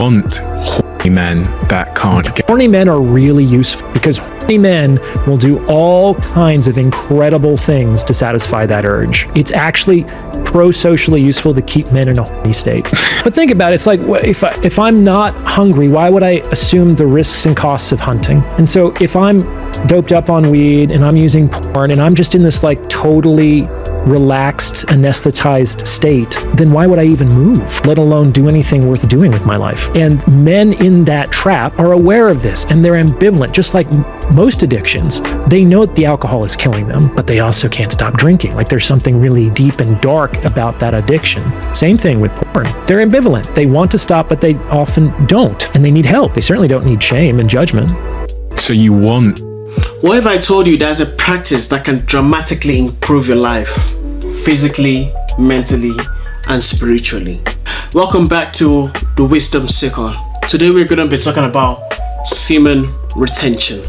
want horny men that can't get. Horny men are really useful because horny men will do all kinds of incredible things to satisfy that urge. It's actually pro-socially useful to keep men in a horny state. But think about it, it's like if I'm not hungry, why would I assume the risks and costs of hunting? And so if I'm doped up on weed and I'm using porn and I'm just in this like totally relaxed, anesthetized state, then why would I even move, let alone do anything worth doing with my life? And men in that trap are aware of this and they're ambivalent, just like most addictions. They know that the alcohol is killing them, but they also can't stop drinking. Like there's something really deep and dark about that addiction. Same thing with porn. They're ambivalent. They want to stop, but they often don't, and they need help. They certainly don't need shame and judgment. So you want. What if I told you there's a practice that can dramatically improve your life, physically, mentally, and spiritually? Welcome back to the Wisdom Circle. Today we're going to be talking about semen retention.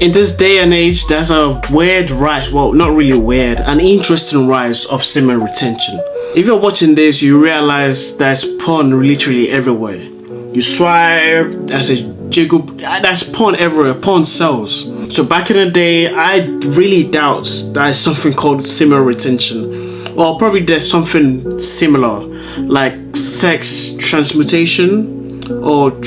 In this day and age, there's a weird rise, well, not really weird, an interesting rise of semen retention. If you're watching this, you realize there's porn literally everywhere. You swipe, there's a jiggle, there's porn everywhere, porn sells. So back in the day, I really doubt there's something called semen retention. Well, probably there's something similar, like sex transmutation or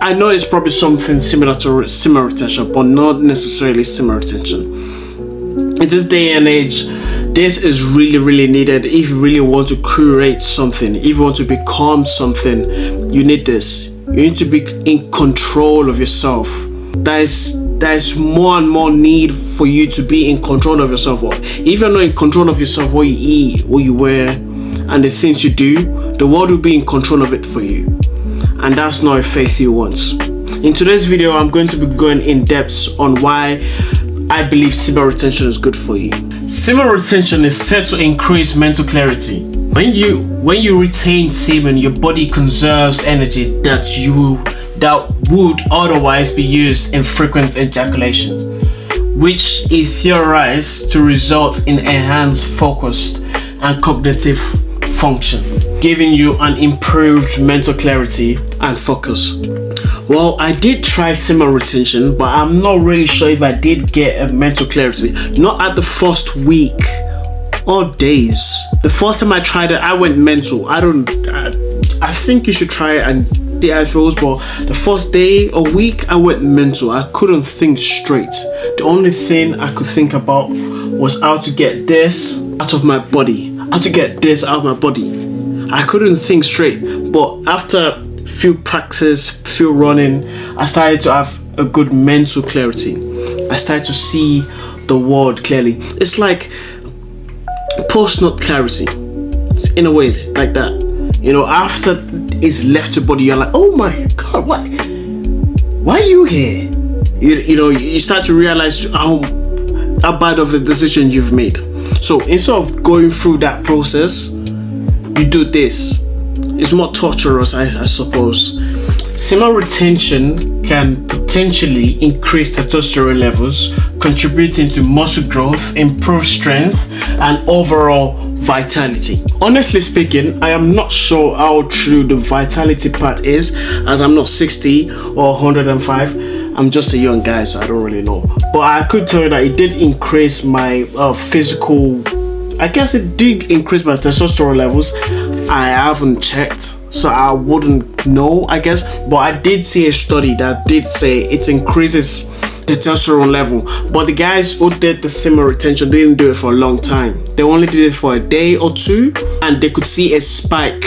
I know it's probably something similar to semen retention, but not necessarily semen retention. In this day and age, this is really needed if you really want to create something, if you want to become something. You need this. You need to be in control of yourself. There's more and more need for you to be in control of yourself. If you're not in control of yourself, what you eat, what you wear, and the things you do, the world will be in control of it for you. And that's not a faith you want. In today's video, I'm going to be going in depth on why I believe semen retention is good for you. Semen retention is said to increase mental clarity. When you retain semen, your body conserves energy that would otherwise be used in frequent ejaculation, which is theorized to result in enhanced focus and cognitive function, giving you an improved mental clarity and focus. Well, I did try semen retention, but I'm not really sure if I did get a mental clarity. Not at the first week or days. The first time I tried it, I went mental. I think you should try it and see how it feels, but the first day or week, I went mental. I couldn't think straight. The only thing I could think about was how to get this out of my body. How to get this out of my body. I couldn't think straight, but after few practices, few running, I started to have a good mental clarity. I started to see the world clearly. It's like post-nut clarity. It's in a way like that. You know, after it's left your body, you're like, oh my God, why are you here? You know, you start to realize how bad of a decision you've made. So instead of going through that process, you do this. It's more torturous, I suppose. Semen retention can potentially increase testosterone levels, contributing to muscle growth, improved strength, and overall vitality. Honestly speaking, I am not sure how true the vitality part is, as I'm not 60 or 105. I'm just a young guy, so I don't really know. But I could tell you that it did increase my physical. I guess it did increase my testosterone levels. I haven't checked, so I wouldn't know, I guess. But I did see a study that did say it increases the testosterone level. But the guys who did the semen retention didn't do it for a long time. They only did it for a day or two, and they could see a spike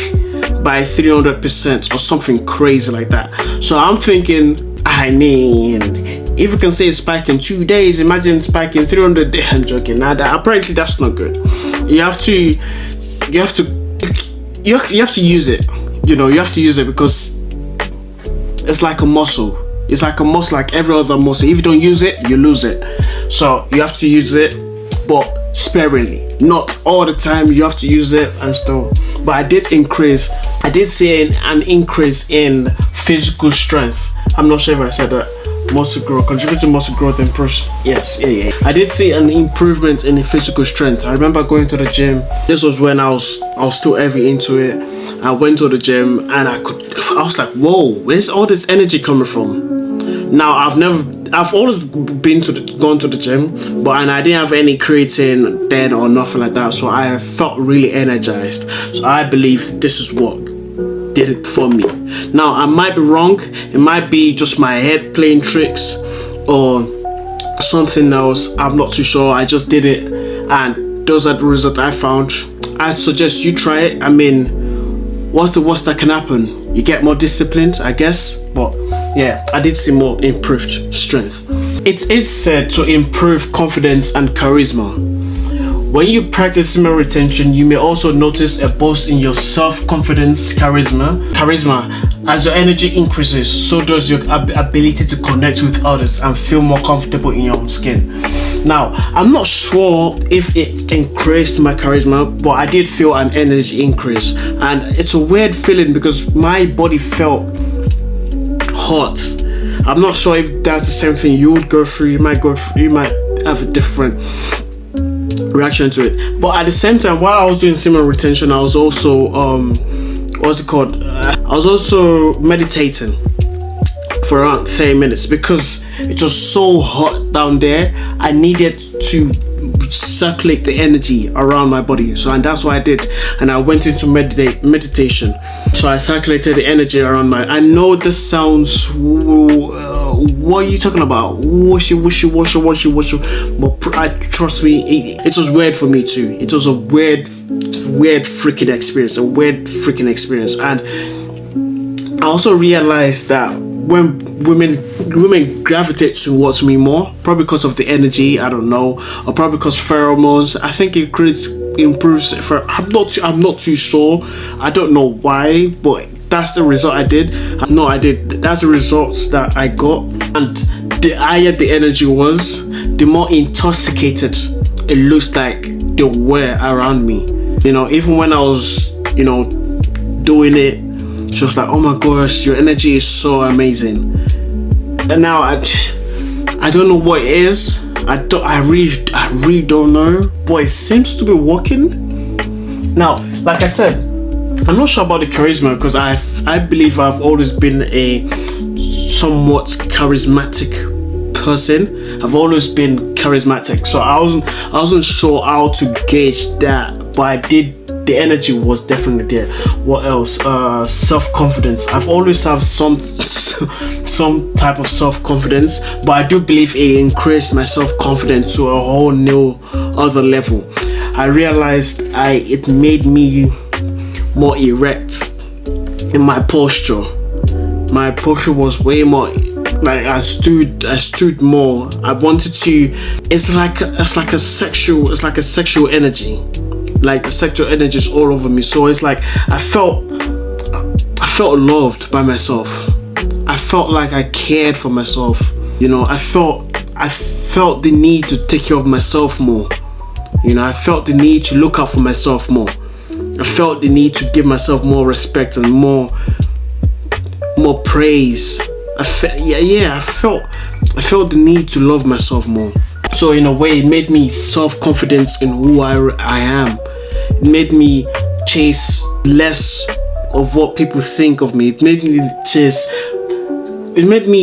by 300% or something crazy like that. So I'm thinking, I mean, if you can say a spike in 2 days, imagine spiking 300 days. I'm joking. Now, apparently that's not good. You have to use it. You know, you have to use it because it's like a muscle. It's like a muscle, like every other muscle. If you don't use it, you lose it. So you have to use it, but sparingly. Not all the time. You have to use it and stuff. But I did see an increase in physical strength. I'm not sure if I said that muscle growth, contribute to muscle growth and yes, yeah. I did see an improvement in the physical strength. I remember going to the gym. This was when I was still heavy into it. I went to the gym and I was like, whoa, where's all this energy coming from? Now I've always gone to the gym, and I didn't have any creatine then or nothing like that, so I felt really energized. So I believe this is what did it for me. Now I might be wrong, it might be just my head playing tricks or something else, I'm not too sure. I just did it and those are the results I found. I suggest you try it. I mean, what's the worst that can happen? You get more disciplined, I guess. But yeah, I did see more improved strength. It is said to improve confidence and charisma. When you practice semen retention, you may also notice a boost in your self-confidence, charisma. As your energy increases, so does your ability to connect with others and feel more comfortable in your own skin. Now, I'm not sure if it increased my charisma, but I did feel an energy increase. And it's a weird feeling because my body felt hot. I'm not sure if that's the same thing you would go through. You might have a different reaction to it. But at the same time, while I was doing semen retention, I was also I was also meditating for around 30 minutes because it was so hot down there. I needed to circulate the energy around my body, and that's what I did. And I went into meditation, so I circulated the energy around I know this sounds what are you talking about, washy, but trust me, it was weird for me too. It was a weird freaking experience. And I also realized that when women gravitate towards me more, probably because of the energy, I don't know, or probably because pheromones, I think it improves. I'm not too sure. I don't know why, but that's the result I did. That's the results that I got. And the higher the energy was, the more intoxicated it looks like they were around me. You know, even when I was, doing it, she was like, oh my gosh, your energy is so amazing. And now I don't know what it is. I really don't know, but it seems to be working. Now, like I said, I'm not sure about the charisma because I believe I've always been a somewhat charismatic person. I've always been charismatic, so I wasn't sure how to gauge that, but I did. The energy was definitely there. What else? Self-confidence. I've always had some type of self-confidence, but I do believe it increased my self-confidence to a whole new other level. I realized it made me more erect in my posture. My posture was way more like I stood more. I wanted to. It's like a sexual energy. Like the sexual energy is all over me, so it's like I felt loved by myself. I felt like I cared for myself. I felt the need to take care of myself more. I felt the need to look out for myself more. I felt the need to give myself more respect and more praise. I felt the need to love myself more. So in a way, it made me self-confidence in who I am. It made me chase less of what people think of me. It made me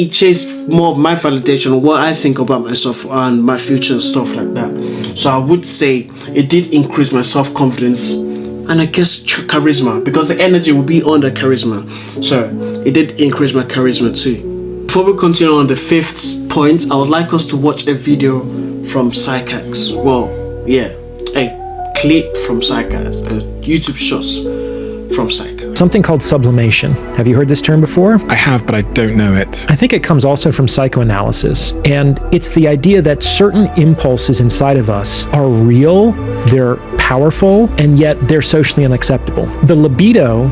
chase more of my validation, what I think about myself and my future and stuff like that. So I would say it did increase my self-confidence and I guess charisma, because the energy will be on the charisma. So it did increase my charisma too. Before we continue on the 5th point, I would like us to watch a video from STOIC. Well, yeah, a clip from STOIC, YouTube shots from STOIC. Something called sublimation. Have you heard this term before? I have, but I don't know it. I think it comes also from psychoanalysis. And it's the idea that certain impulses inside of us are real, they're powerful, and yet they're socially unacceptable. The libido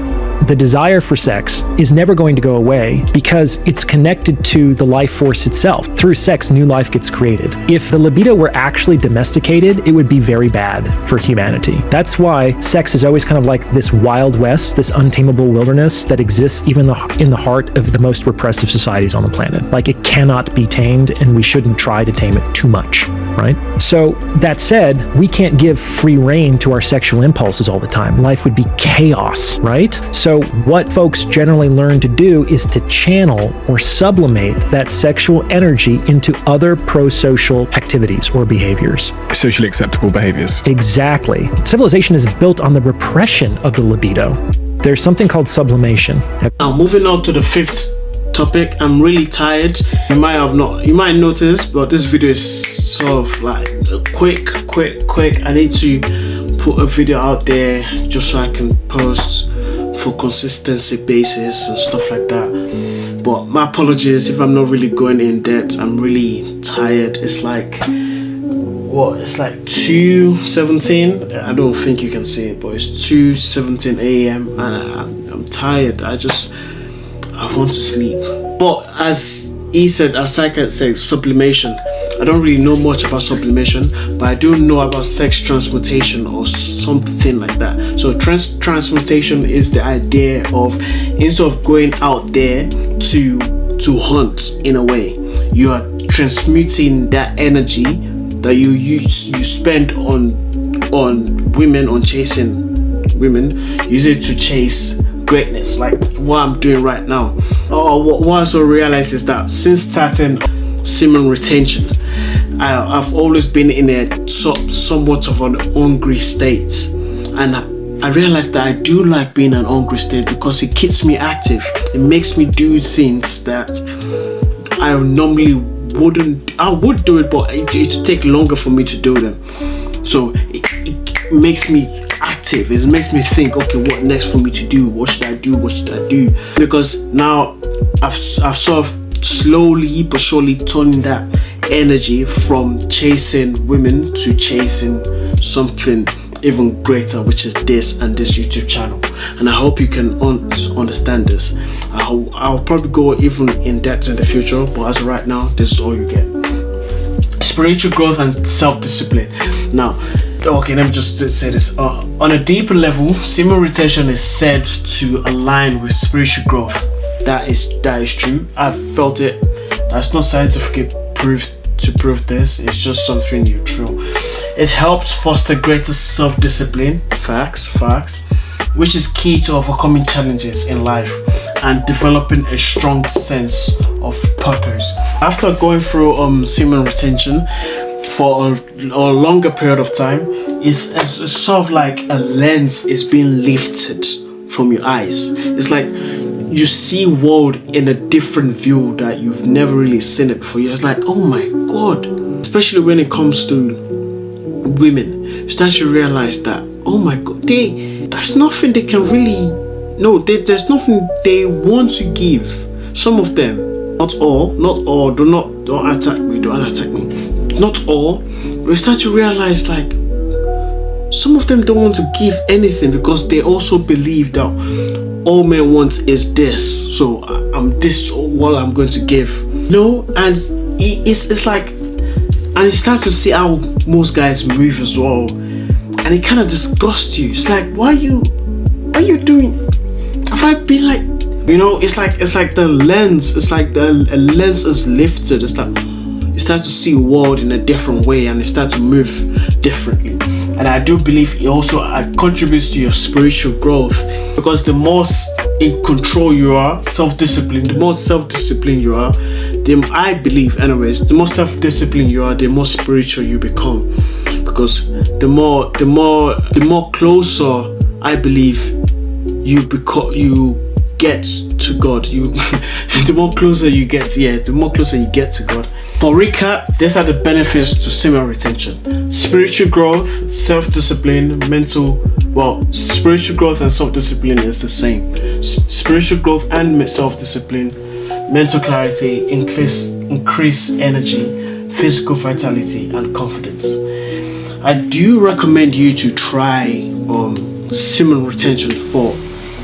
the desire for sex is never going to go away because it's connected to the life force itself. Through sex, new life gets created. If the libido were actually domesticated, it would be very bad for humanity. That's why sex is always kind of like this wild west, this untamable wilderness that exists even in the heart of the most repressive societies on the planet. Like, it cannot be tamed, and we shouldn't try to tame it too much, right? So that said, we can't give free rein to our sexual impulses all the time. Life would be chaos, right? So what folks generally learn to do is to channel or sublimate that sexual energy into other pro-social activities or behaviors. Socially acceptable behaviors. Exactly. Civilization is built on the repression of the libido. There's something called sublimation. Now, moving on to the fifth topic. I'm really tired. You might notice, but this video is sort of like quick. I need to put a video out there just so I can post for consistency basis and stuff like that. But my apologies if I'm not really going in depth. I'm really tired. It's like 2:17. I don't think you can see it, but it's 2:17 a.m. and I'm tired. I want to sleep. But as he said, as Psychic said, sublimation. I don't really know much about sublimation, but I do know about sex transmutation or something like that. So transmutation is the idea of, instead of going out there to hunt, in a way, you are transmuting that energy that you spend on women, on chasing women, use it to chase greatness, like what I'm doing right now. What I also realized is that since starting semen retention, I've always been in a somewhat of an hungry state, and I realized that I do like being in an hungry state because it keeps me active. It makes me do things that I normally wouldn't. I would do it, but it would take longer for me to do them. So it makes me active. It makes me think, okay, what next for me to do? What should I do? Because now I've sort of slowly but surely turning that energy from chasing women to chasing something even greater, which is this YouTube channel. And I hope you can understand this. I'll probably go even in depth in the future, but as of right now, this is all you get. Spiritual growth and self-discipline. Now, okay, let me just say this. On a deeper level, semen retention is said to align with spiritual growth. That is true. I've felt it. There's no scientific proof to prove this. It's just something you true. It helps foster greater self-discipline, facts, which is key to overcoming challenges in life and developing a strong sense of purpose. After going through semen retention for a longer period of time, it's sort of like a lens is being lifted from your eyes. It's like you see world in a different view that you've never really seen it before. You're just like, oh my god. Especially when it comes to women, you start to realize that, oh my god, there's nothing they can really, there's nothing they want to give. Some of them, not all, don't attack me, not all. We start to realize, like, some of them don't want to give anything because they also believe that all men want is this, so this is all I'm going to give. And it's like, and you start to see how most guys move as well, and it kind of disgusts you. It's like, what are you doing? Have I been like, it's like the lens, it's like a lens is lifted. It's like you start to see the world in a different way, and you start to move differently. And I do believe it also contributes to your spiritual growth, because the more in control you are, the more self-disciplined you are, I believe anyways, the more self-disciplined you are, the more spiritual you become. Because the more closer, I believe, you get to God. The more closer you get to God. For recap, these are the benefits to semen retention: spiritual growth, self-discipline, spiritual growth and self-discipline is the same. Spiritual growth and self-discipline, mental clarity, increased energy, physical vitality, and confidence. I do recommend you to try semen retention for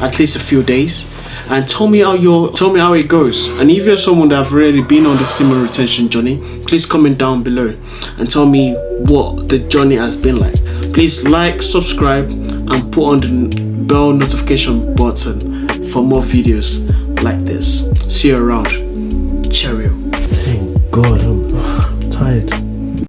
at least a few days, and tell me how it goes. And if you're someone that have already been on the semen retention journey, please comment down below and tell me what the journey has been like. Please like, subscribe, and put on the bell notification button for more videos like this. See you around. Cheerio. Thank God, I'm tired.